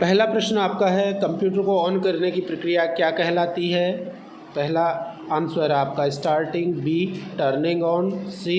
पहला प्रश्न आपका है, कंप्यूटर को ऑन करने की प्रक्रिया क्या कहलाती है? पहला आंसर है आपका starting, B turning on, C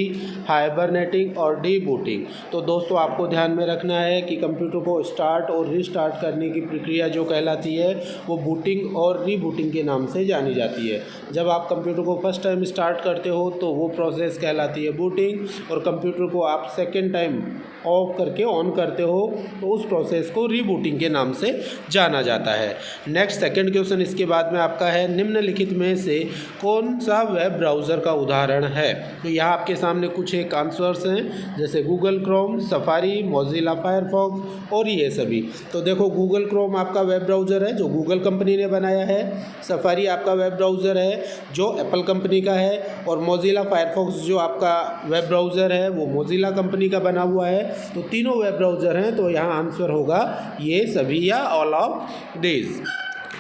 hibernating और डी बूटिंग। तो दोस्तों आपको ध्यान में रखना है कि कंप्यूटर को स्टार्ट और रीस्टार्ट करने की प्रक्रिया जो कहलाती है वो बूटिंग और रीबूटिंग के नाम से जानी जाती है। जब आप कंप्यूटर को फर्स्ट टाइम स्टार्ट करते हो तो वो प्रोसेस कहलाती है बूटिंग, और कंप्यूटर को आप सेकेंड टाइम ऑफ करके ऑन करते हो तो उस प्रोसेस को रीबूटिंग के नाम से जाना जाता है। नेक्स्ट सेकंड क्वेश्चन इसके बाद में आपका है, निम्नलिखित में से कौन सा वेब ब्राउज़र का उदाहरण है? तो यहाँ आपके सामने कुछ एक आंसर्स हैं, जैसे Google Chrome, safari, Mozilla Firefox और ये सभी। तो देखो, गूगल क्रोम आपका वेब ब्राउज़र है जो गूगल कंपनी ने बनाया है, सफारी आपका वेब ब्राउज़र है जो एप्पल कंपनी का है, और मोजिला फायरफॉक्स जो आपका वेब ब्राउज़र है वो मोजिला कंपनी का बना हुआ है। तो तीनों वेब ब्राउज़र हैं, तो यहाँ आंसर होगा ये सभी या ऑल ऑफ दिस।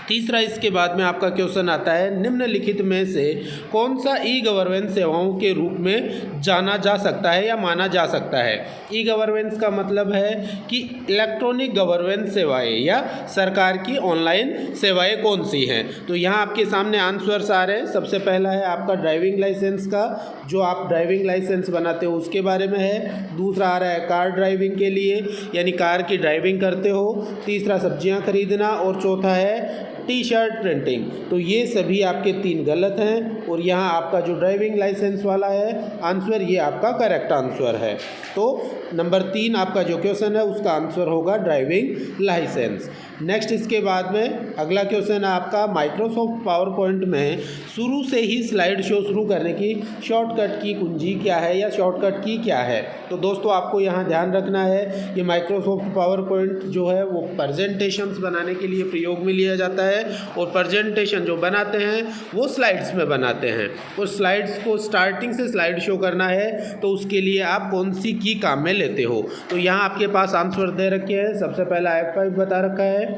तीसरा इसके बाद में आपका क्वेश्चन आता है, निम्नलिखित में से कौन सा ई गवर्नेंस सेवाओं के रूप में जाना जा सकता है या माना जा सकता है? ई गवर्नेंस का मतलब है कि इलेक्ट्रॉनिक गवर्नेंस सेवाएं या सरकार की ऑनलाइन सेवाएं कौन सी हैं। तो यहाँ आपके सामने आंसर्स आ रहे हैं। सबसे पहला है आपका ड्राइविंग लाइसेंस का, जो आप ड्राइविंग लाइसेंस बनाते हो उसके बारे में है। दूसरा आ रहा है कार ड्राइविंग के लिए, यानी कार की ड्राइविंग करते हो। तीसरा सब्जियां खरीदना, और चौथा है टी शर्ट प्रिंटिंग। तो ये सभी आपके तीन गलत हैं, और यहाँ आपका जो ड्राइविंग लाइसेंस वाला है आंसर, ये आपका करेक्ट आंसर है। तो नंबर 3 आपका जो क्वेश्चन है उसका आंसर होगा ड्राइविंग लाइसेंस। नेक्स्ट इसके बाद में अगला क्वेश्चन है आपका, माइक्रोसॉफ्ट पावर पॉइंट में शुरू से ही स्लाइड शो शुरू करने की शॉर्टकट की कुंजी क्या है या शॉर्टकट की क्या है? तो दोस्तों आपको यहाँ ध्यान रखना है कि माइक्रोसॉफ्ट पावर पॉइंट जो है वो प्रेजेंटेशंस बनाने के लिए प्रयोग में लिया जाता है, और प्रेजेंटेशन जो बनाते हैं वो स्लाइड्स में बनाते हैं, और स्लाइड्स को स्टार्टिंग से स्लाइड शो करना है तो उसके लिए आप कौन सी की काम में लेते हो? तो यहाँ आपके पास आंसर दे रखे हैं। सबसे पहला F5 बता रखा है,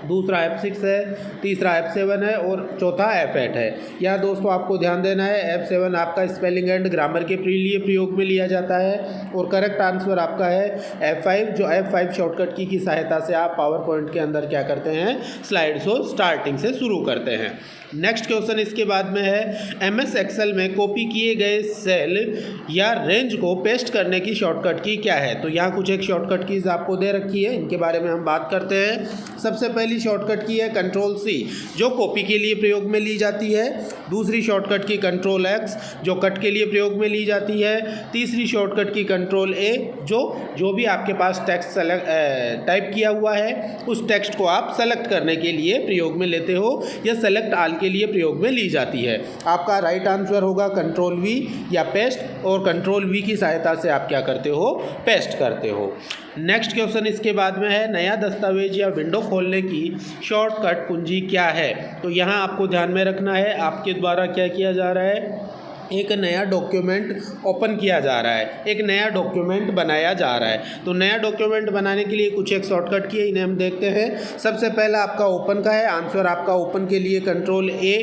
दूसरा F6 है, तीसरा F7 है, और चौथा F8 है। यहाँ दोस्तों आपको ध्यान देना है, F7 आपका स्पेलिंग एंड ग्रामर के लिए प्रयोग में लिया जाता है, और करेक्ट आंसर आपका है F5, जो F5 शॉर्टकट की सहायता से आप पावर पॉइंट के अंदर क्या करते हैं, स्लाइड शो स्टार्टिंग से शुरू करते हैं। नेक्स्ट क्वेश्चन इसके बाद में है, MS एक्सेल में कॉपी किए गए सेल या रेंज को पेस्ट करने की शॉर्टकट की क्या है? तो यहाँ कुछ एक शॉर्टकट कीज आपको दे रखी है, इनके बारे में हम बात करते हैं। सबसे पहली शॉर्टकट की है Ctrl+C, जो कॉपी के लिए प्रयोग में ली जाती है। दूसरी शॉर्टकट की Ctrl+X, जो कट के लिए प्रयोग में ली जाती है। तीसरी शॉर्टकट की Ctrl+A, जो भी आपके पास टेक्स्ट टाइप किया हुआ है उस टेक्स्ट को आप सेलेक्ट करने के लिए प्रयोग में लेते हो, या सेलेक्ट ऑल के लिए प्रयोग में ली जाती है। आपका राइट आंसर होगा Ctrl+V या पेस्ट, और Ctrl+V की सहायता से आप क्या करते हो, पेस्ट करते हो। नेक्स्ट क्वेश्चन इसके बाद में है, नया दस्तावेज या विंडो खोलने की शॉर्टकट कुंजी क्या है? तो यहाँ आपको ध्यान में रखना है, आपके द्वारा क्या किया जा रहा है, एक नया डॉक्यूमेंट ओपन किया जा रहा है, एक नया डॉक्यूमेंट बनाया जा रहा है। तो नया डॉक्यूमेंट बनाने के लिए कुछ एक शॉर्टकट की है, इन्हें हम देखते हैं। सबसे पहला आपका ओपन का है, आंसर आपका ओपन के लिए Ctrl+A,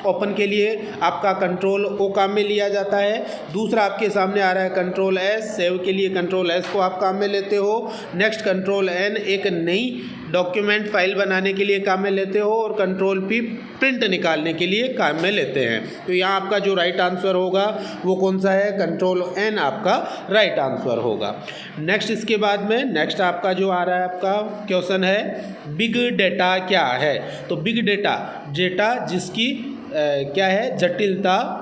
ओपन के लिए आपका Ctrl+O काम में लिया जाता है। दूसरा आपके सामने आ रहा है Ctrl+S, सेव के लिए Ctrl+S को आप काम में लेते हो। नेक्स्ट Ctrl+N, एक नई डॉक्यूमेंट फाइल बनाने के लिए काम में लेते हो, और Ctrl+P प्रिंट निकालने के लिए काम में लेते हैं। तो यहाँ आपका जो राइट आंसर होगा वो कौन सा है, Ctrl+N आपका राइट आंसर होगा। नेक्स्ट इसके बाद में नेक्स्ट आपका जो आ रहा है आपका क्वेश्चन है, बिग डेटा क्या है? तो बिग डेटा जिसकी क्या है, जटिलता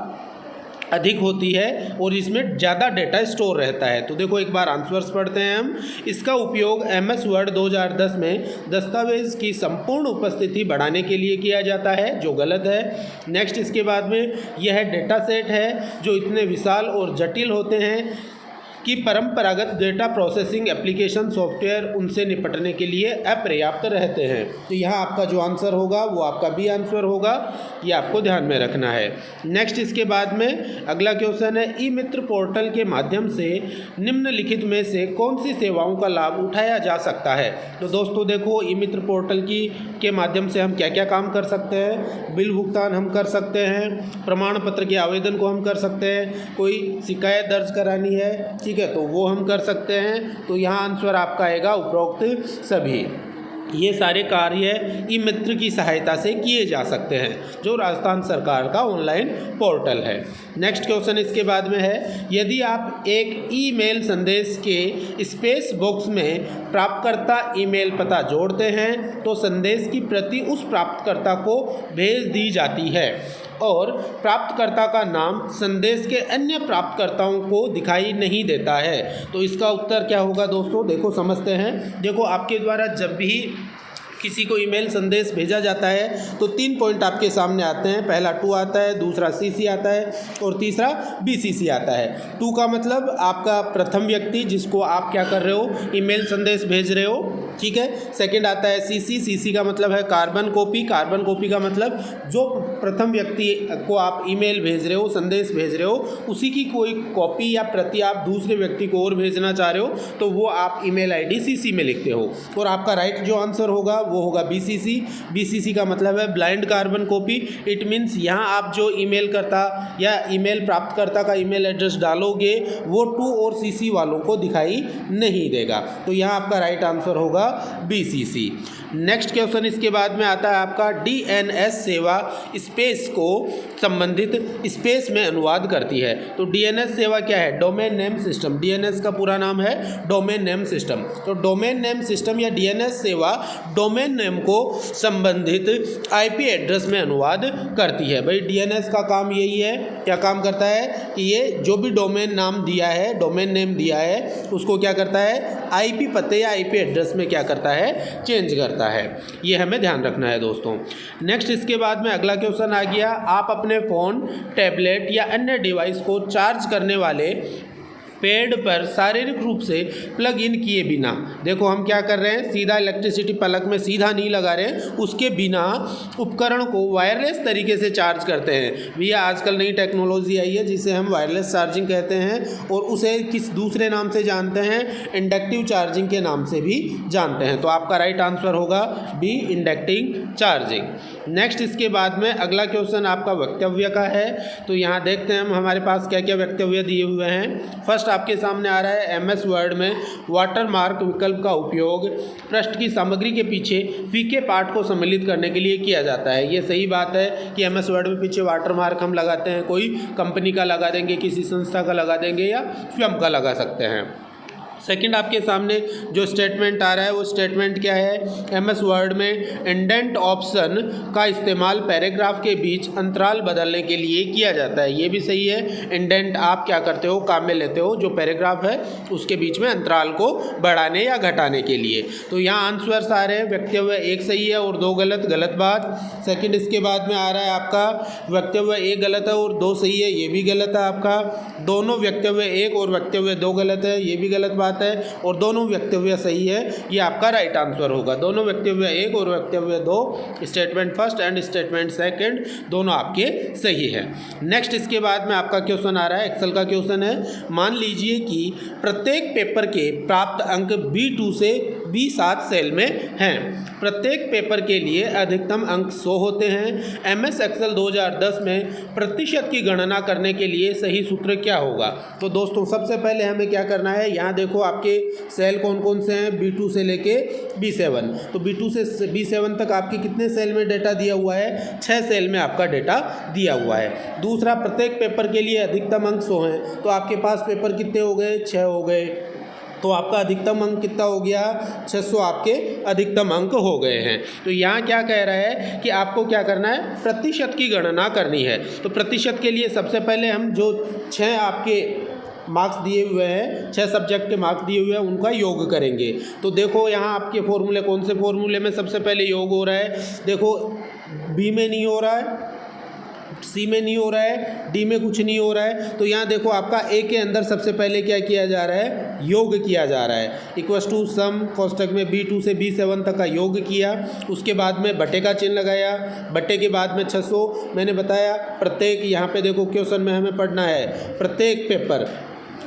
अधिक होती है और इसमें ज़्यादा डेटा स्टोर रहता है। तो देखो एक बार आंसर्स पढ़ते हैं हम। इसका उपयोग MS वर्ड 2010 में दस्तावेज़ की संपूर्ण उपस्थिति बढ़ाने के लिए किया जाता है, जो गलत है। नेक्स्ट इसके बाद में यह डेटा सेट है जो इतने विशाल और जटिल होते हैं कि परंपरागत डेटा प्रोसेसिंग एप्लीकेशन सॉफ्टवेयर उनसे निपटने के लिए अपर्याप्त रहते हैं। तो यहाँ आपका जो आंसर होगा वो आपका बी आंसर होगा, ये आपको ध्यान में रखना है। नेक्स्ट इसके बाद में अगला क्वेश्चन है, ई मित्र पोर्टल के माध्यम से निम्नलिखित में से कौन सी सेवाओं का लाभ उठाया जा सकता है? तो दोस्तों देखो, ई मित्र पोर्टल के माध्यम से हम क्या क्या काम कर सकते हैं, बिल भुगतान हम कर सकते हैं, प्रमाण पत्र के आवेदन को हम कर सकते हैं, कोई शिकायत दर्ज करानी है, ठीक है, तो वो हम कर सकते हैं। तो यहाँ आंसर आपका आएगा उपरोक्त सभी। ये सारे कार्य ई मित्र की सहायता से किए जा सकते हैं, जो राजस्थान सरकार का ऑनलाइन पोर्टल है। नेक्स्ट क्वेश्चन इसके बाद में है, यदि आप एक ईमेल संदेश के स्पेस बॉक्स में प्राप्तकर्ता ईमेल पता जोड़ते हैं तो संदेश की प्रति उस प्राप्तकर्ता को भेज दी जाती है और प्राप्तकर्ता का नाम संदेश के अन्य प्राप्तकर्ताओं को दिखाई नहीं देता है। तो इसका उत्तर क्या होगा दोस्तों, देखो समझते हैं। देखो आपके द्वारा जब भी किसी को ईमेल संदेश भेजा जाता है तो 3 पॉइंट आपके सामने आते हैं। पहला टू आता है, दूसरा सीसी आता है और तीसरा बीसीसी आता है। टू का मतलब आपका प्रथम व्यक्ति जिसको आप क्या कर रहे हो, ईमेल संदेश भेज रहे हो, ठीक है। सेकंड आता है सीसी, सीसी का मतलब है कार्बन कॉपी, कार्बन कॉपी का मतलब जो प्रथम व्यक्ति को आप ईमेल भेज रहे हो, संदेश भेज रहे हो, उसी की कोई कॉपी या प्रति आप दूसरे व्यक्ति को और भेजना चाह रहे हो तो वो आप ईमेल आईडी सीसी में लिखते हो। और आपका राइट जो आंसर होगा वो होगा बीसीसी। बीसीसी का मतलब है blind carbon copy. It means यहाँ आप जो ईमेल करता या ईमेल प्राप्तकर्ता का ईमेल एड्रेस डालोगे वो टू और सीसी वालों को दिखाई नहीं देगा। तो यहाँ आपका राइट आंसर होगा बीसीसी। नेक्स्ट क्वेश्चन इसके बाद में आता है आपका डीएनएस सेवा स्पेस को संबंधित स्पेस में अनुवाद करती है। तो डीएनएस सेवा क्या है, डोमेन नेम सिस्टम। डीएनएस का पूरा नाम है डोमेन नेम सिस्टम। तो डोमेन नेम सिस्टम या डीएनएस सेवा डोमेन नेम को संबंधित आईपी एड्रेस में अनुवाद करती है। भाई डीएनएस का काम यही है, क्या काम करता है कि ये जो भी डोमेन नाम दिया है, डोमेन नेम दिया है, उसको क्या करता है, आईपी पते या आईपी एड्रेस में क्या करता है, चेंज करता है। ये हमें ध्यान रखना है दोस्तों। नेक्स्ट इसके बाद में अगला क्वेश्चन आ गया, आप अपने फ़ोन, टैबलेट या अन्य डिवाइस को चार्ज करने वाले पेड पर शारीरिक रूप से प्लग इन किए बिना, देखो हम क्या कर रहे हैं, सीधा इलेक्ट्रिसिटी प्लग में सीधा नहीं लगा रहे हैं, उसके बिना उपकरण को वायरलेस तरीके से चार्ज करते हैं। भैया आजकल नई टेक्नोलॉजी आई है जिसे हम वायरलेस चार्जिंग कहते हैं और उसे किस दूसरे नाम से जानते हैं, इंडक्टिव चार्जिंग के नाम से भी जानते हैं। तो आपका राइट आंसर होगा बी, इंडक्टिव चार्जिंग। नेक्स्ट इसके बाद में अगला क्वेश्चन आपका वक्तव्य का है। तो यहाँ देखते हैं हम हमारे पास क्या क्या वक्तव्य दिए हुए हैं। फर्स्ट आपके सामने आ रहा है, एमएस वर्ड में वाटरमार्क विकल्प का उपयोग पृष्ठ की सामग्री के पीछे फीके पाठ को सम्मिलित करने के लिए किया जाता है। ये सही बात है कि एमएस वर्ड में पीछे वाटरमार्क हम लगाते हैं, कोई कंपनी का लगा देंगे, किसी संस्था का लगा देंगे या स्वयं का लगा सकते हैं। सेकंड आपके सामने जो स्टेटमेंट आ रहा है वो स्टेटमेंट क्या है, एमएस वर्ड में इंडेंट ऑप्शन का इस्तेमाल पैराग्राफ के बीच अंतराल बदलने के लिए किया जाता है। ये भी सही है, इंडेंट आप क्या करते हो, काम में लेते हो जो पैराग्राफ है उसके बीच में अंतराल को बढ़ाने या घटाने के लिए। तो यहाँ आंसर्स आ रहे हैं, वक्तव्य एक सही है और दो गलत, गलत बात। सेकंड इसके बाद में आ रहा है आपका वक्तव्य एक गलत है और दो सही है, ये भी गलत है आपका। दोनों वक्तव्य एक और वक्तव्य दो गलत है, ये भी गलत बात है। और दोनों वक्तव्य सही है, ये आपका राइट आंसर होगा। दोनों वक्तव्य एक और वक्तव्य दो, statement first and statement second दोनों आपके सही है। नेक्स्ट इसके बाद में आपका क्वेश्चन आ रहा है, एक्सेल का क्वेश्चन है। मान लीजिए कि प्रत्येक पेपर के प्राप्त अंक B2 से B7 सेल में हैं। प्रत्येक पेपर के लिए अधिकतम अंक 100 होते हैं। एमएस एक्सेल 2010 में प्रतिशत की गणना करने के लिए सही सूत्र क्या होगा। तो दोस्तों सबसे पहले हमें क्या करना है, यहाँ देखो आपके सेल कौन कौन से हैं, B2 से लेके B7। तो B2 से B7 तक आपके कितने सेल में डेटा दिया हुआ है, 6 सेल में आपका डेटा दिया हुआ है। दूसरा, प्रत्येक पेपर के लिए अधिकतम अंक 100 हैं, तो आपके पास पेपर कितने हो गए, 6 हो गए। तो आपका अधिकतम अंक कितना हो गया, 600 आपके अधिकतम अंक हो गए हैं। तो यहाँ क्या कह रहा है कि आपको क्या करना है, प्रतिशत की गणना करनी है। तो प्रतिशत के लिए सबसे पहले हम जो 6 आपके मार्क्स दिए हुए हैं, 6 सब्जेक्ट के मार्क्स दिए हुए हैं, उनका योग करेंगे। तो देखो यहाँ आपके फॉर्मूले, कौन से फॉर्मूले में सबसे पहले योग हो रहा है, देखो बी में नहीं हो रहा है, सी में नहीं हो रहा है, डी में कुछ नहीं हो रहा है। तो यहाँ देखो आपका ए के अंदर सबसे पहले क्या किया जा रहा है, योग किया जा रहा है। इक्वल्स टू सम कोष्टक में B2 से B7 तक का योग किया, उसके बाद में बटे का चिन्ह लगाया, बटे के बाद में 600 मैंने बताया। प्रत्येक यहाँ पे देखो क्वेश्चन में हमें पढ़ना है प्रत्येक पेपर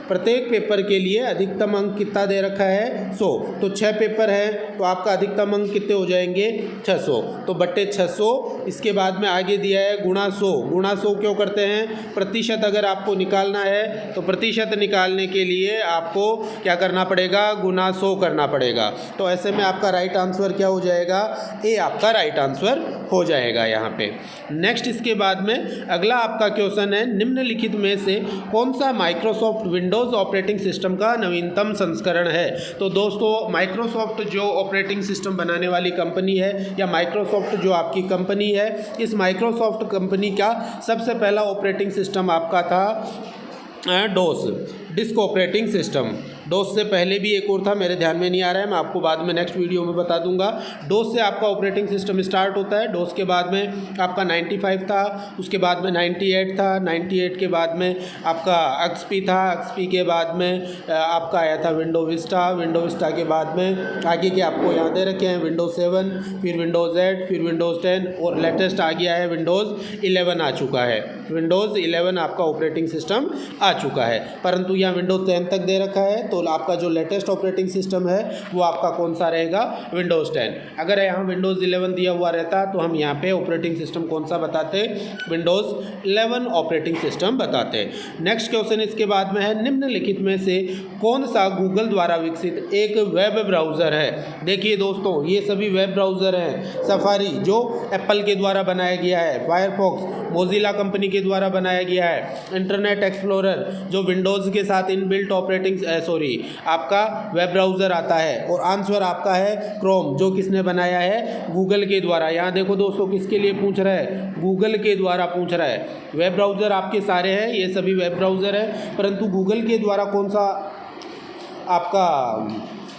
प्रत्येक पेपर के लिए अधिकतम अंक कितना दे रखा है 100। तो 6 पेपर है तो आपका अधिकतम अंक कितने हो जाएंगे 600। तो बट्टे 600, इसके बाद में आगे दिया है गुणा 100। गुणा 100 क्यों करते हैं? प्रतिशत अगर आपको निकालना है तो प्रतिशत निकालने के लिए आपको क्या करना पड़ेगा? गुणा 100 करना पड़ेगा। तो ऐसे में आपका राइट आंसर क्या हो जाएगा? ए आपका राइट आंसर हो जाएगा यहाँ पे। नेक्स्ट इसके बाद में अगला आपका क्वेश्चन है, निम्नलिखित में से कौन सा माइक्रोसॉफ्ट विंडोज़ ऑपरेटिंग सिस्टम का नवीनतम संस्करण है? तो दोस्तों माइक्रोसॉफ्ट जो ऑपरेटिंग सिस्टम बनाने वाली कंपनी है या माइक्रोसॉफ्ट जो आपकी कंपनी है, इस माइक्रोसॉफ्ट कंपनी का सबसे पहला ऑपरेटिंग सिस्टम आपका था डोस, डिस्क ऑपरेटिंग सिस्टम। डोस से पहले भी एक और था, मेरे ध्यान में नहीं आ रहा है, मैं आपको बाद में नेक्स्ट वीडियो में बता दूंगा। डोस से आपका ऑपरेटिंग सिस्टम स्टार्ट होता है। डोस के बाद में आपका 95 था, उसके बाद में 98 था, 98 के बाद में आपका एक्सपी था, एक्सपी के बाद में आपका आया था विंडो विस्टा, विंडो विस्टा के बाद में आगे के आपको यहाँ दे रखे हैं विंडोज़ 7, फिर विंडोज़ 8, फिर विंडोज़ 10 और लेटेस्ट आ गया है विंडोज़ 11 आ चुका है। विंडोज़ 11 आपका ऑपरेटिंग सिस्टम आ चुका है, परंतु यहाँ विंडोज़ 10 तक दे रखा है। तो आपका जो लेटेस्ट ऑपरेटिंग सिस्टम है वो आपका कौन सा रहेगा? विंडोज़ 10। अगर यहाँ विंडोज़ 11 दिया हुआ रहता तो हम यहाँ पे ऑपरेटिंग सिस्टम कौन सा बताते? विंडोज़ 11 ऑपरेटिंग सिस्टम बताते। नेक्स्ट क्वेश्चन इसके बाद में है, निम्नलिखित में से कौन सा गूगल द्वारा विकसित एक वेब ब्राउज़र है? देखिए दोस्तों ये सभी वेब ब्राउज़र हैं। सफारी जो एप्पल के द्वारा बनाया गया है, फायरफॉक्स मोजिला कंपनी के द्वारा बनाया गया है, इंटरनेट एक्सप्लोरर जो विंडोज़ के साथ इनबिल्ट ऑपरेटिंग आपका वेब ब्राउज़र आता है, और आंसर आपका है क्रोम, जो किसने बनाया है? गूगल के द्वारा। यहाँ देखो दोस्तों किसके लिए पूछ रहा है? गूगल के द्वारा पूछ रहा है। वेब ब्राउज़र आपके सारे हैं, ये सभी वेब ब्राउज़र है, परंतु गूगल के द्वारा कौन सा आपका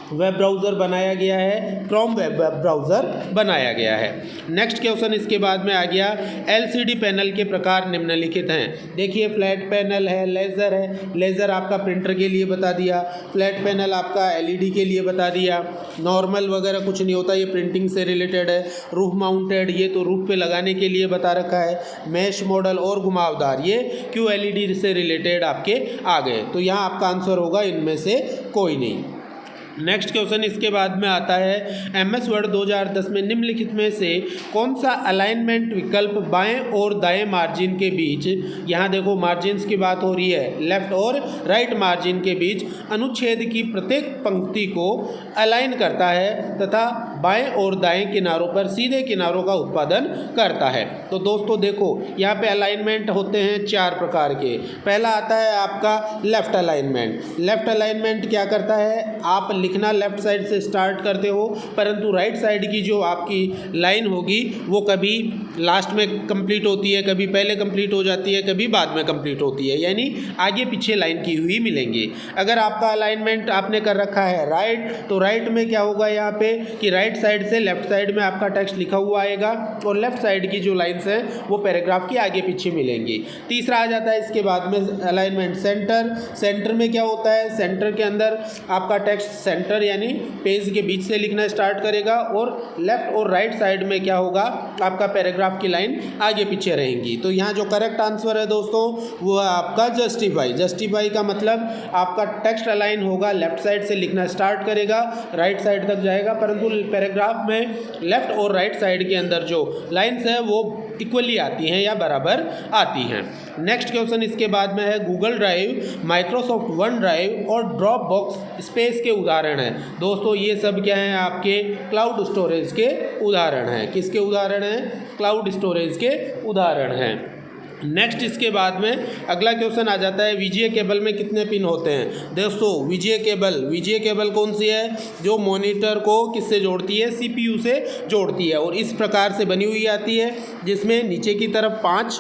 वेब ब्राउज़र बनाया गया है? क्रोम वेब ब्राउज़र बनाया गया है। नेक्स्ट क्वेश्चन इसके बाद में आ गया, एलसीडी पैनल के प्रकार निम्नलिखित हैं। देखिए फ्लैट पैनल है, लेज़र है, लेज़र आपका प्रिंटर के लिए बता दिया, फ्लैट पैनल आपका एलईडी के लिए बता दिया, नॉर्मल वगैरह कुछ नहीं होता, ये प्रिंटिंग से रिलेटेड है, रूफ माउंटेड ये तो रूफ पे लगाने के लिए बता रखा है, मैश मॉडल और घुमावदार ये QLED से रिलेटेड आपके आ गए। तो यहाँ आपका आंसर होगा इनमें से कोई नहीं। नेक्स्ट क्वेश्चन इसके बाद में आता है, MS वर्ड 2010 में निम्नलिखित में से कौन सा अलाइनमेंट विकल्प बाएं और दाएं मार्जिन के बीच, यहाँ देखो मार्जिन्स की बात हो रही है, लेफ्ट और राइट मार्जिन के बीच अनुच्छेद की प्रत्येक पंक्ति को अलाइन करता है तथा बाएं और दाएं किनारों पर सीधे किनारों का उत्पादन करता है। तो दोस्तों देखो यहाँ पे अलाइनमेंट होते हैं 4 प्रकार के। पहला आता है आपका लेफ़्ट अलाइनमेंट। लेफ़्ट अलाइनमेंट क्या करता है? आप लिखना लेफ़्ट साइड से स्टार्ट करते हो, परंतु राइट साइड की जो आपकी लाइन होगी वो कभी लास्ट में कंप्लीट होती है, कभी पहले कंप्लीट हो जाती है, कभी बाद में कंप्लीट होती है, यानी आगे पीछे लाइन की हुई मिलेंगी। अगर आपका अलाइनमेंट आपने कर रखा है राइट, तो राइट में क्या होगा यहाँ पे कि राइट साइड से लेफ्ट साइड में आपका टेक्स्ट लिखा हुआ आएगा और लेफ्ट साइड की जो लाइन्स हैं वो पैराग्राफ की आगे पीछे मिलेंगी। तीसरा आ जाता है इसके बाद में अलाइनमेंट सेंटर। सेंटर में क्या होता है? सेंटर के अंदर आपका टेक्स्ट सेंटर यानी पेज के बीच से लिखना स्टार्ट करेगा और लेफ्ट और राइट साइड में क्या होगा? आपका पैराग्राफ की लाइन आगे पीछे रहेंगी। तो यहाँ जो करेक्ट आंसर है दोस्तों वो आपका जस्टिफाई। जस्टिफाई का मतलब आपका टेक्स्ट अलाइन होगा, लेफ्ट साइड से लिखना स्टार्ट करेगा, राइट साइड तक जाएगा, परंतु पैराग्राफ में लेफ्ट और राइट साइड के अंदर जो लाइन्स है वो इक्वली आती हैं या बराबर आती हैं। नेक्स्ट क्वेश्चन इसके बाद में है, Google drive, Microsoft one drive और ड्रॉप बॉक्स स्पेस के उदाहरण हैं। दोस्तों ये सब क्या हैं? आपके क्लाउड स्टोरेज के उदाहरण हैं। किसके उदाहरण हैं? क्लाउड स्टोरेज के उदाहरण हैं। नेक्स्ट इसके बाद में अगला क्वेश्चन आ जाता है, वीजीए केबल में कितने पिन होते हैं? दोस्तों वीजीए केबल कौन सी है? जो मॉनिटर को किससे जोड़ती है? CPU से जोड़ती है, और इस प्रकार से बनी हुई आती है जिसमें नीचे की तरफ 5,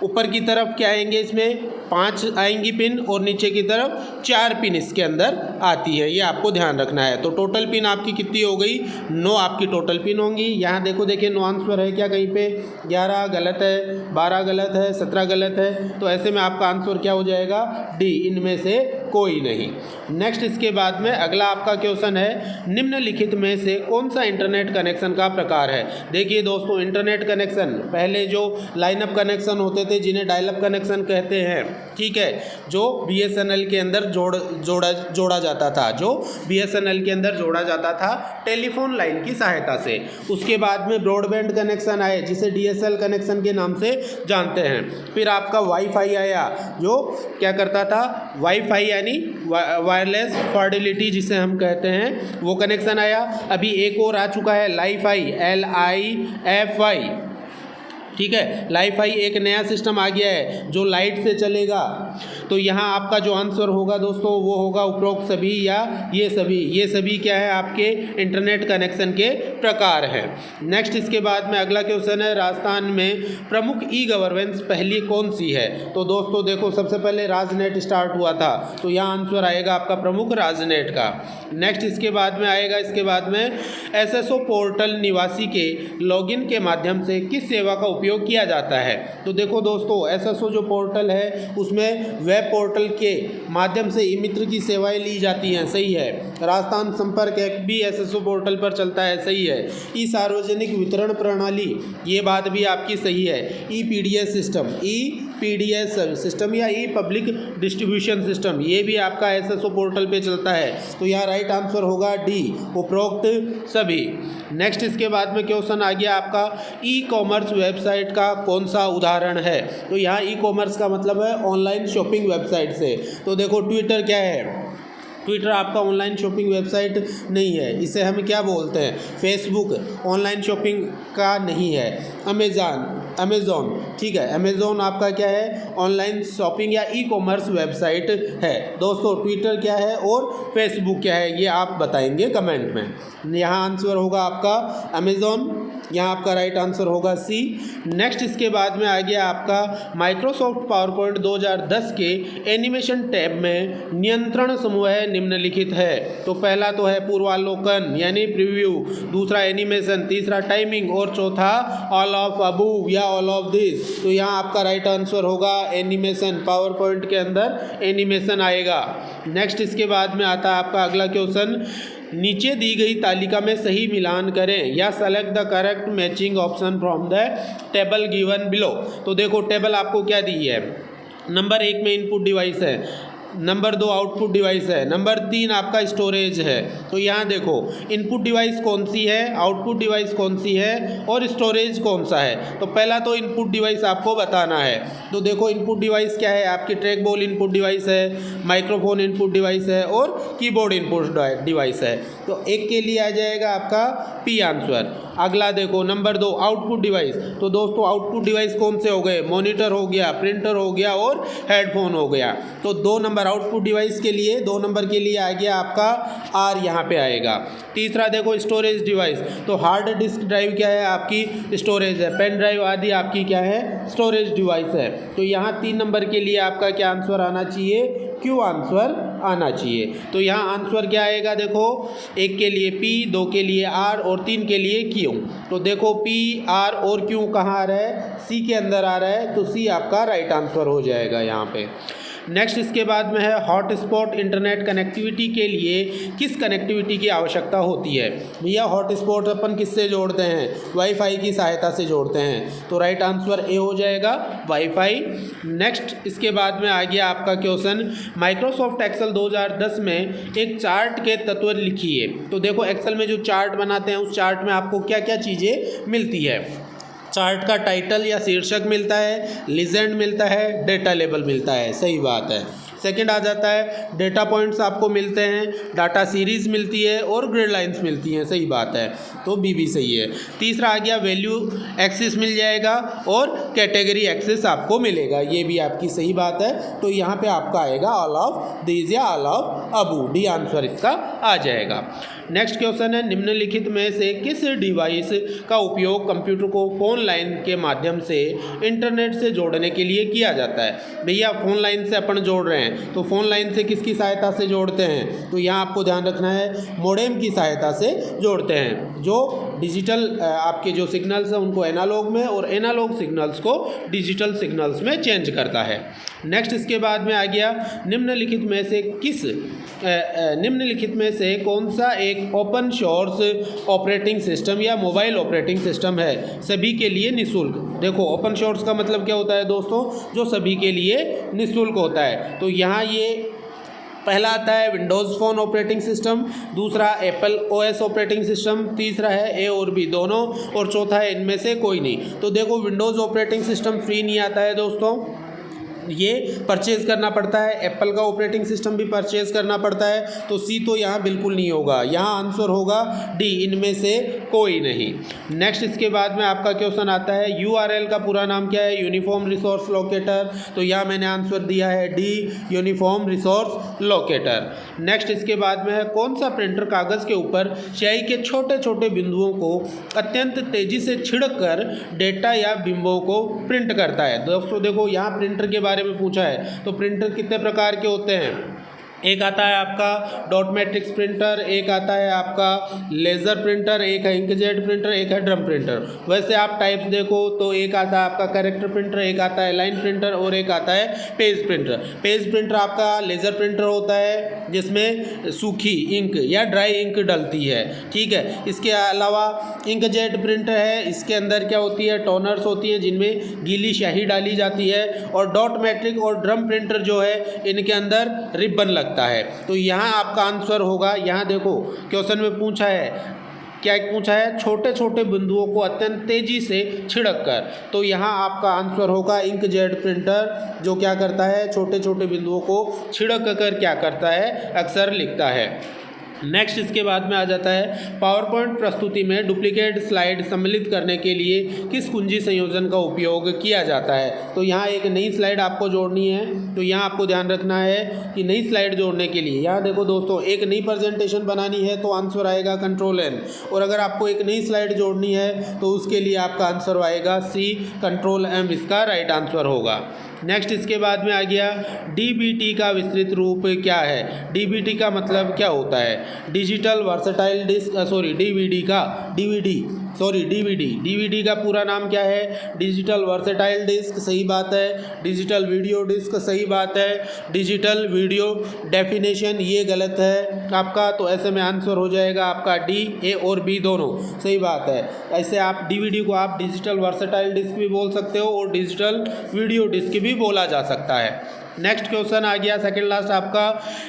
ऊपर की तरफ क्या आएंगे? इसमें 5 आएंगी पिन और नीचे की तरफ 4 पिन इसके अंदर आती है, ये आपको ध्यान रखना है। तो टोटल पिन आपकी कितनी हो गई? 9 आपकी टोटल पिन होंगी। यहाँ देखो देखिए 9 आंसर है क्या? कहीं पे 11 गलत है, 12 गलत है, 17 गलत है, तो ऐसे में आपका आंसर क्या हो जाएगा? डी, इनमें से कोई नहीं। नेक्स्ट इसके बाद में अगला आपका क्वेश्चन है, निम्नलिखित में से कौन सा इंटरनेट कनेक्शन का प्रकार है। देखिए दोस्तों, इंटरनेट कनेक्शन पहले जो लाइनअप कनेक्शन होते थे जिन्हें डायल अप कनेक्शन कहते हैं, ठीक है, जो BSNL के अंदर जोड़ा जाता था, जो BSNL के अंदर जोड़ा जाता था टेलीफोन लाइन की सहायता से। उसके बाद में ब्रॉडबैंड कनेक्शन आए जिसे DSL कनेक्शन के नाम से जानते हैं। फिर आपका वाईफाई आया जो क्या करता था, वाईफाई यानी वायरलेस फिडेलिटी जिसे हम कहते हैं, वो कनेक्शन आया। अभी एक और आ चुका है LiFi, LiFi, ठीक है, LiFi एक नया सिस्टम आ गया है जो लाइट से चलेगा। तो यहाँ आपका जो आंसर होगा दोस्तों वो होगा उपरोक्त सभी या ये सभी क्या है आपके इंटरनेट कनेक्शन के प्रकार हैं। नेक्स्ट इसके बाद में अगला क्वेश्चन है, राजस्थान में प्रमुख ई-गवर्नेंस पहली कौन सी है। तो दोस्तों देखो, सबसे पहले राजनेट स्टार्ट हुआ था, तो यहाँ आंसर आएगा आपका प्रमुख राजनेट का। नेक्स्ट इसके बाद में आएगा, इसके बाद में SSO पोर्टल निवासी के लॉगिन के माध्यम से किस सेवा का उपयोग किया जाता है। तो देखो दोस्तों, SSO जो पोर्टल है उसमें वेब पोर्टल के माध्यम से ई मित्र की सेवाएं ली जाती हैं, सही है। राजस्थान संपर्क एक्ट भी SSO पोर्टल पर चलता है, सही है। ई सार्वजनिक वितरण प्रणाली, ये बात भी आपकी सही है। EPDS सिस्टम या ई पब्लिक डिस्ट्रीब्यूशन सिस्टम, ये भी आपका SSO पोर्टल पे चलता है। तो यहाँ राइट आंसर होगा D, उपरोक्त सभी। नेक्स्ट इसके बाद में क्वेश्चन आ गया आपका, ई-कॉमर्स वेबसाइट का कौन सा उदाहरण है। तो यहाँ ई-कॉमर्स का मतलब है ऑनलाइन शॉपिंग वेबसाइट से। तो देखो, ट्विटर क्या है, ट्विटर आपका ऑनलाइन शॉपिंग वेबसाइट नहीं है, इसे हम क्या बोलते हैं, फेसबुक ऑनलाइन शॉपिंग का नहीं है। अमेज़ॉन, ठीक है, अमेज़ॉन आपका क्या है, ऑनलाइन शॉपिंग या ई-कॉमर्स वेबसाइट है। दोस्तों ट्विटर क्या है और फेसबुक क्या है, ये आप बताएंगे कमेंट में। यहाँ आंसर होगा आपका अमेज़ॉन, यहाँ आपका राइट आंसर होगा C। नेक्स्ट इसके बाद में आ गया आपका, माइक्रोसॉफ्ट पावरपॉइंट 2010 के एनिमेशन टैब में नियंत्रण समूह निम्नलिखित है। तो पहला तो है पूर्वावलोकन यानी प्रीव्यू, दूसरा एनिमेशन, तीसरा टाइमिंग और चौथा ऑल ऑफ अबूव या ऑल ऑफ दिस। तो यहाँ आपका राइट आंसर होगा एनिमेशन, पावर पॉइंट के अंदर एनिमेशन आएगा। नेक्स्ट इसके बाद में आता है आपका अगला क्वेश्चन, नीचे दी गई तालिका में सही मिलान करें या select the correct matching option from the table given below. तो देखो, टेबल आपको क्या दी है, नंबर 1 में इनपुट डिवाइस है, नंबर 2 आउटपुट डिवाइस है, नंबर 3 आपका स्टोरेज है। तो यहाँ देखो, इनपुट डिवाइस कौन सी है, आउटपुट डिवाइस कौन सी है और स्टोरेज कौन सा है। तो पहला तो इनपुट डिवाइस आपको बताना है। तो देखो, इनपुट डिवाइस क्या है आपकी, ट्रैक बॉल इनपुट डिवाइस है, माइक्रोफोन इनपुट डिवाइस है और कीबोर्ड इनपुट डिवाइस है। तो एक के लिए आ जाएगा आपका P आंसर। अगला देखो, नंबर 2 आउटपुट डिवाइस। तो दोस्तों आउटपुट डिवाइस कौन से हो गए, मॉनिटर हो गया, प्रिंटर हो गया और हेडफोन हो गया। तो 2 नंबर आउटपुट डिवाइस के लिए, 2 नंबर के लिए आ गया आपका R, यहाँ पे आएगा। तीसरा देखो, स्टोरेज डिवाइस। तो हार्ड डिस्क ड्राइव क्या है आपकी, स्टोरेज है, पेन ड्राइव आदि आपकी क्या है, स्टोरेज डिवाइस है। तो यहाँ 3 नंबर के लिए आपका क्या आंसर आना चाहिए, Q आंसर आना चाहिए। तो यहाँ आंसर क्या आएगा, देखो, 1 के लिए P, 2 के लिए R और 3 के लिए Q। तो देखो P, R और Q कहाँ आ रहा है, C के अंदर आ रहा है, तो C आपका राइट आंसर हो जाएगा यहाँ पे। नेक्स्ट इसके बाद में है, हॉटस्पॉट इंटरनेट कनेक्टिविटी के लिए किस कनेक्टिविटी की आवश्यकता होती है। भैया हॉटस्पॉट अपन किससे जोड़ते हैं, वाईफाई की सहायता से जोड़ते हैं। तो राइट आंसर A हो जाएगा, वाईफाई। नेक्स्ट इसके बाद में आ गया आपका क्वेश्चन, माइक्रोसॉफ्ट एक्सेल 2010 में एक चार्ट के तत्व लिखिए। तो देखो, एक्सेल में जो चार्ट बनाते हैं उस चार्ट में आपको क्या क्या चीज़ें मिलती है। चार्ट का टाइटल या शीर्षक मिलता है, लीजेंड मिलता है, डेटा लेबल मिलता है, सही बात है। सेकंड आ जाता है, डेटा पॉइंट्स आपको मिलते हैं, डाटा सीरीज़ मिलती है और ग्रिड लाइंस मिलती हैं, सही बात है, तो बी भी सही है। तीसरा आ गया, वैल्यू एक्सिस मिल जाएगा और कैटेगरी एक्सिस आपको मिलेगा, ये भी आपकी सही बात है। तो यहाँ पे आपका आएगा ऑल ऑफ दीज या all of Abu, D answer इसका आ जाएगा। नेक्स्ट क्वेश्चन है, निम्नलिखित में से किस डिवाइस का उपयोग कंप्यूटर को फ़ोन लाइन के माध्यम से इंटरनेट से जोड़ने के लिए किया जाता है। भैया फ़ोन लाइन से अपन जोड़ रहे हैं, तो फ़ोन लाइन से किसकी सहायता से जोड़ते हैं, तो यहाँ आपको ध्यान रखना है, मोडेम की सहायता से जोड़ते हैं। जो डिजिटल आपके जो सिग्नल्स हैं उनको एनालॉग में और एनालॉग सिग्नल्स को डिजिटल सिग्नल्स में चेंज करता है। नेक्स्ट इसके बाद में आ गया निम्नलिखित में से कौन सा एक ओपन सोर्स ऑपरेटिंग सिस्टम या मोबाइल ऑपरेटिंग सिस्टम है सभी के लिए निःशुल्क। देखो ओपन सोर्स का मतलब क्या होता है दोस्तों, जो सभी के लिए निःशुल्क होता है। तो यहाँ ये पहला आता है विंडोज़ फ़ोन ऑपरेटिंग सिस्टम, दूसरा एप्पल ओएस ऑपरेटिंग सिस्टम, तीसरा है ए और बी दोनों, और चौथा है इनमें से कोई नहीं। तो देखो विंडोज़ ऑपरेटिंग सिस्टम फ्री नहीं आता है दोस्तों, ये परचेज़ करना पड़ता है। एप्पल का ऑपरेटिंग सिस्टम भी परचेज़ करना पड़ता है। तो सी तो यहाँ बिल्कुल नहीं होगा, यहाँ आंसर होगा डी, इनमें से कोई नहीं। नेक्स्ट इसके बाद में आपका क्वेश्चन आता है यूआरएल का पूरा नाम क्या है, यूनिफॉर्म रिसोर्स लोकेटर। तो यहाँ मैंने आंसर दिया है D, uniform resource locator. Next इसके बाद में है कौन सा प्रिंटर कागज़ के ऊपर स्याही के छोटे छोटे बिंदुओं को अत्यंत तेज़ी से छिड़क कर डेटा या बिंबों को प्रिंट करता है। दोस्तों देखो यहाँ प्रिंटर के बारे में पूछा है, तो प्रिंटर कितने प्रकार के होते हैं, एक आता है आपका डॉट मैट्रिक्स प्रिंटर, एक आता है आपका लेज़र प्रिंटर, एक है इंकजेट प्रिंटर, एक है ड्रम प्रिंटर। वैसे आप टाइप्स देखो तो एक आता है आपका कैरेक्टर प्रिंटर, एक आता है लाइन प्रिंटर और एक आता है पेज प्रिंटर। पेज प्रिंटर आपका लेज़र प्रिंटर होता है जिसमें सूखी इंक या ड्राई इंक डलती है, ठीक है। इसके अलावा इंकजेट प्रिंटर है, इसके अंदर क्या होती है, टोनर्स होती हैं जिनमें गीली स्याही डाली जाती है। और डॉट मैट्रिक और ड्रम प्रिंटर जो है इनके अंदर रिबन लगता है। तो यहाँ आपका आंसर होगा, यहाँ देखो क्वेश्चन में पूछा है, क्या पूछा है, छोटे छोटे बिंदुओं को अत्यंत तेजी से छिड़क कर। तो यहाँ आपका आंसर होगा इंकजेट प्रिंटर, जो क्या करता है, छोटे छोटे बिंदुओं को छिड़क कर क्या करता है, अक्सर लिखता है। नेक्स्ट इसके बाद में आ जाता है पावर पॉइंट प्रस्तुति में डुप्लीकेट स्लाइड सम्मिलित करने के लिए किस कुंजी संयोजन का उपयोग किया जाता है। तो यहाँ एक नई स्लाइड आपको जोड़नी है, तो यहाँ आपको ध्यान रखना है कि नई स्लाइड जोड़ने के लिए यहाँ देखो दोस्तों, एक नई प्रेजेंटेशन बनानी है तो आंसर आएगा कंट्रोल एन, और अगर आपको एक नई स्लाइड जोड़नी है तो उसके लिए आपका आंसर आएगा सी, कंट्रोल एम इसका राइट आंसर होगा। नेक्स्ट इसके बाद में आ गया डीबीटी का विस्तृत रूप क्या है। डीबीटी का मतलब क्या होता है, डिजिटल वर्सेटाइल डिस्क, डीवीडी का पूरा नाम क्या है, डिजिटल वर्सेटाइल डिस्क, सही बात है। डिजिटल वीडियो डिस्क, सही बात है। डिजिटल वीडियो डेफिनेशन, ये गलत है आपका, तो ऐसे में आंसर हो जाएगा आपका डी, ए और बी दोनों सही बात है। ऐसे आप डीवीडी को आप डिजिटल वर्सेटाइल डिस्क भी बोल सकते हो और डिजिटल वीडियो डिस्क भी बोला जा सकता है। नेक्स्ट क्वेश्चन आ गया सेकंड लास्ट आपका,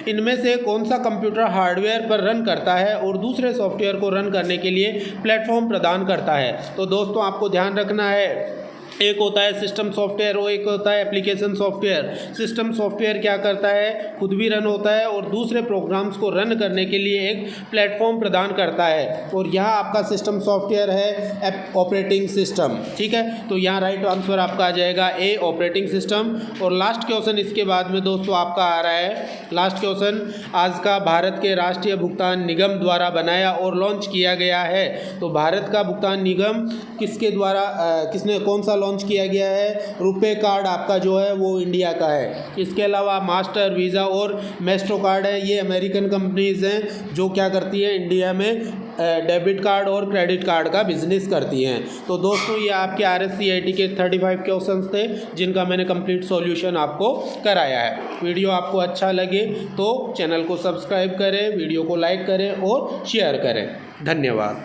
इनमें से कौन सा कंप्यूटर हार्डवेयर पर रन करता है और दूसरे सॉफ्टवेयर को रन करने के लिए प्लेटफॉर्म प्रदान करता है। तो दोस्तों आपको ध्यान रखना है, एक होता है सिस्टम सॉफ्टवेयर और एक होता है एप्लीकेशन सॉफ्टवेयर। सिस्टम सॉफ्टवेयर क्या करता है, खुद भी रन होता है और दूसरे प्रोग्राम्स को रन करने के लिए एक प्लेटफॉर्म प्रदान करता है, और यहाँ आपका सिस्टम सॉफ्टवेयर है ऑपरेटिंग सिस्टम, ठीक है। तो यहाँ राइट आंसर आपका आ जाएगा ए, ऑपरेटिंग सिस्टम। और लास्ट क्वेश्चन इसके बाद में दोस्तों आपका आ रहा है, लास्ट क्वेश्चन आज का, भारत के राष्ट्रीय भुगतान निगम द्वारा बनाया और लॉन्च किया गया है। तो भारत का भुगतान निगम किसके द्वारा कौन सा लॉन्च किया गया है, रुपे कार्ड आपका जो है वो इंडिया का है। इसके अलावा मास्टर, वीज़ा और मैस्ट्रो कार्ड है, ये अमेरिकन कंपनीज़ हैं जो क्या करती है, इंडिया में डेबिट कार्ड और क्रेडिट कार्ड का बिजनेस करती हैं। तो दोस्तों ये आपके RSCIT के 35 क्वेश्चंस थे जिनका मैंने कंप्लीट सॉल्यूशन आपको कराया है। वीडियो आपको अच्छा लगे तो चैनल को सब्सक्राइब करें, वीडियो को लाइक करें और शेयर करें। धन्यवाद।